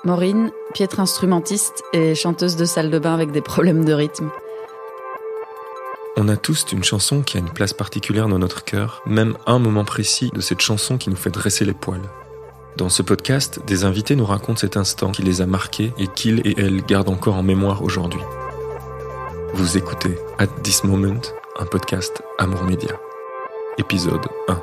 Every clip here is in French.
Maureen, piètre instrumentiste et chanteuse de salle de bain avec des problèmes de rythme. On a tous une chanson qui a une place particulière dans notre cœur, même un moment précis de cette chanson qui nous fait dresser les poils. Dans ce podcast, des invités nous racontent cet instant qui les a marqués et qu'ils et elles gardent encore en mémoire aujourd'hui. Vous écoutez At This Moment, un podcast Amour Média. Épisode 1.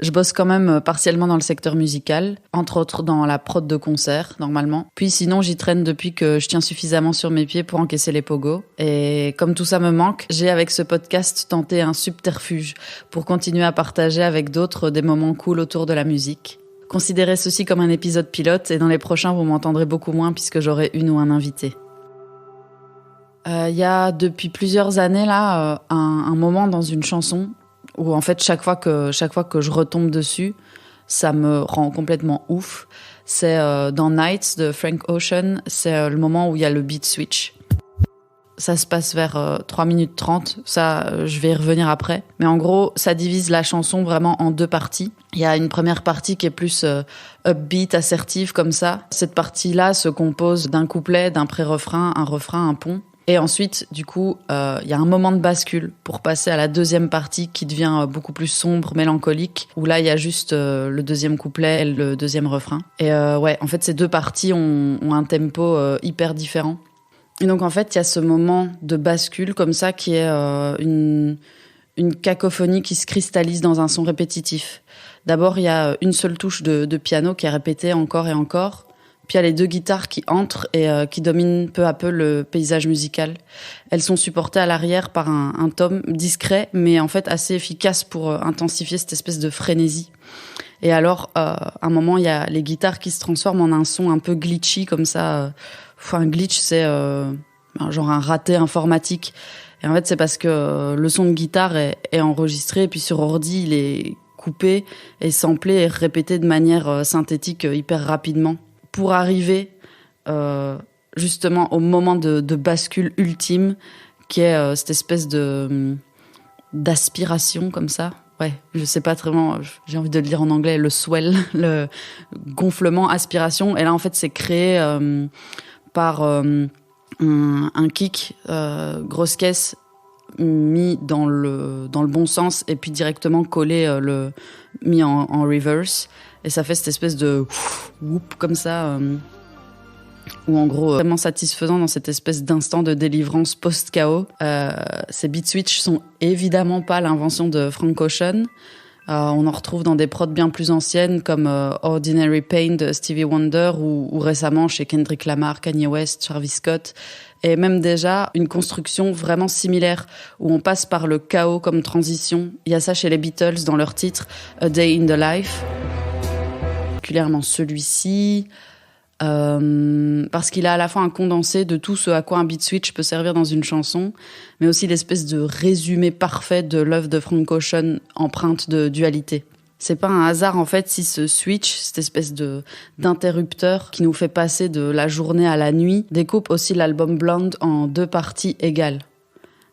Je bosse quand même partiellement dans le secteur musical, entre autres dans la prod de concert, normalement. Puis sinon, j'y traîne depuis que je tiens suffisamment sur mes pieds pour encaisser les pogos. Et comme tout ça me manque, j'ai avec ce podcast tenté un subterfuge pour continuer à partager avec d'autres des moments cool autour de la musique. Considérez ceci comme un épisode pilote et dans les prochains, vous m'entendrez beaucoup moins puisque j'aurai une ou un invité. Y a depuis plusieurs années là un moment dans une chanson où en fait chaque fois que je retombe dessus, ça me rend complètement ouf. C'est dans Nights de Frank Ocean, c'est le moment où il y a le beat switch. Ça se passe vers 3 minutes 30, ça je vais y revenir après. Mais en gros, ça divise la chanson vraiment en deux parties. Il y a une première partie qui est plus upbeat, assertive comme ça. Cette partie-là se compose d'un couplet, d'un pré-refrain, un refrain, un pont. Et ensuite, du coup, y a un moment de bascule pour passer à la deuxième partie qui devient beaucoup plus sombre, mélancolique, où là, il y a juste le deuxième couplet et le deuxième refrain. Et ouais, en fait, ces deux parties ont un tempo hyper différent. Et donc, en fait, il y a ce moment de bascule comme ça qui est une cacophonie qui se cristallise dans un son répétitif. D'abord, il y a une seule touche de piano qui est répétée encore et encore. Puis il y a les deux guitares qui entrent et qui dominent peu à peu le paysage musical. Elles sont supportées à l'arrière par un tom discret, mais en fait assez efficace pour intensifier cette espèce de frénésie. Et alors, à un moment, il y a les guitares qui se transforment en un son un peu glitchy, comme ça. Un glitch, c'est genre un raté informatique. Et en fait, c'est parce que le son de guitare est enregistré, et puis sur ordi, il est coupé et samplé et répété de manière synthétique hyper rapidement. Pour arriver justement au moment de bascule ultime, qui est cette espèce d'aspiration comme ça. Ouais, je sais pas vraiment, j'ai envie de le dire en anglais, le swell, le gonflement, aspiration. Et là, en fait, c'est créé par un kick, grosse caisse, mis dans le bon sens et puis directement collé, mis en reverse. Et ça fait cette espèce de whoop comme ça, où en gros, vraiment satisfaisant dans cette espèce d'instant de délivrance post-KO. Ces beat switch sont évidemment pas l'invention de Frank Ocean. On en retrouve dans des prods bien plus anciennes comme Ordinary Pain de Stevie Wonder ou récemment chez Kendrick Lamar, Kanye West, Travis Scott. Et même déjà une construction vraiment similaire où on passe par le KO comme transition. Il y a ça chez les Beatles dans leur titre A Day in the Life. Particulièrement celui-ci, parce qu'il a à la fois un condensé de tout ce à quoi un beat switch peut servir dans une chanson, mais aussi l'espèce de résumé parfait de l'œuvre de Frank Ocean empreinte de dualité. C'est pas un hasard en fait si ce switch, cette espèce d'interrupteur qui nous fait passer de la journée à la nuit, découpe aussi l'album Blonde en deux parties égales.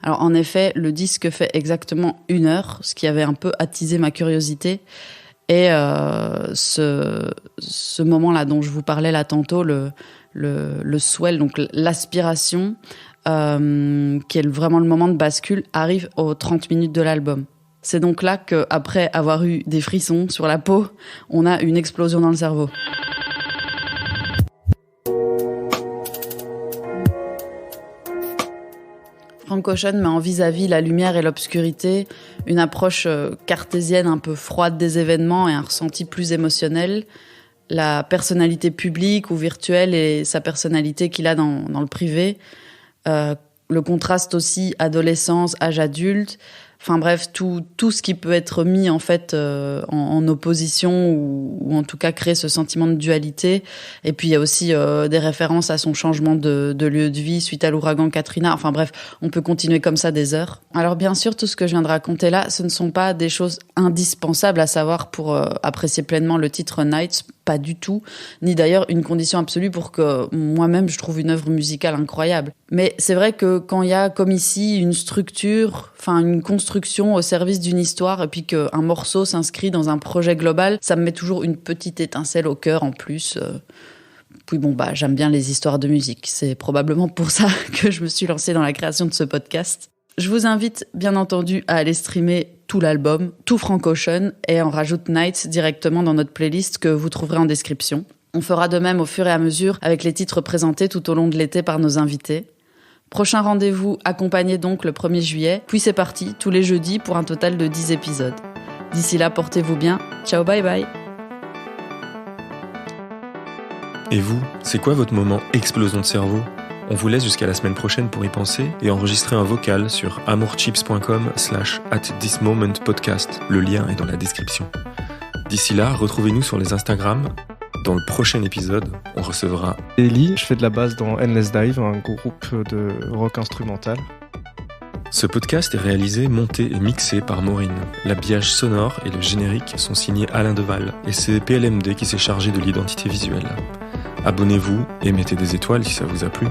Alors en effet, le disque fait exactement 1 heure, ce qui avait un peu attisé ma curiosité. Et ce moment-là dont je vous parlais là tantôt, le swell, donc l'aspiration, qui est vraiment le moment de bascule, arrive aux 30 minutes de l'album. C'est donc là qu'après avoir eu des frissons sur la peau, on a une explosion dans le cerveau. Frank Ocean met en vis-à-vis la lumière et l'obscurité, une approche cartésienne un peu froide des événements et un ressenti plus émotionnel, la personnalité publique ou virtuelle et sa personnalité qu'il a dans le privé, le contraste aussi adolescence, âge adulte, enfin bref, tout ce qui peut être mis en fait en opposition ou en tout cas créer ce sentiment de dualité. Et puis il y a aussi des références à son changement de lieu de vie suite à l'ouragan Katrina. Enfin bref, on peut continuer comme ça des heures. Alors bien sûr, tout ce que je viens de raconter là, ce ne sont pas des choses indispensables à savoir pour apprécier pleinement le titre Nights. pas du tout, ni d'ailleurs une condition absolue pour que moi-même je trouve une œuvre musicale incroyable. Mais c'est vrai que quand il y a, comme ici, une structure, enfin une construction au service d'une histoire, et puis qu'un morceau s'inscrit dans un projet global, ça me met toujours une petite étincelle au cœur en plus. Puis bon, j'aime bien les histoires de musique. C'est probablement pour ça que je me suis lancée dans la création de ce podcast. Je vous invite, bien entendu, à aller streamer tout l'album, tout Frank Ocean, et on rajoute Nights directement dans notre playlist que vous trouverez en description. On fera de même au fur et à mesure avec les titres présentés tout au long de l'été par nos invités. Prochain rendez-vous accompagné donc le 1er juillet, puis c'est parti, tous les jeudis pour un total de 10 épisodes. D'ici là, portez-vous bien. Ciao, bye bye. Et vous, c'est quoi votre moment explosion de cerveau ? On vous laisse jusqu'à la semaine prochaine pour y penser et enregistrer un vocal sur amourchips.com/@thismomentpodcast. Le lien est dans la description. D'ici là, retrouvez-nous sur les Instagram. Dans le prochain épisode, on recevra Ellie. Je fais de la basse dans Endless Dive, un groupe de rock instrumental. Ce podcast est réalisé, monté et mixé par Maureen. L'habillage sonore et le générique sont signés Alain Deval et c'est PLMD qui s'est chargé de l'identité visuelle. Abonnez-vous et mettez des étoiles si ça vous a plu.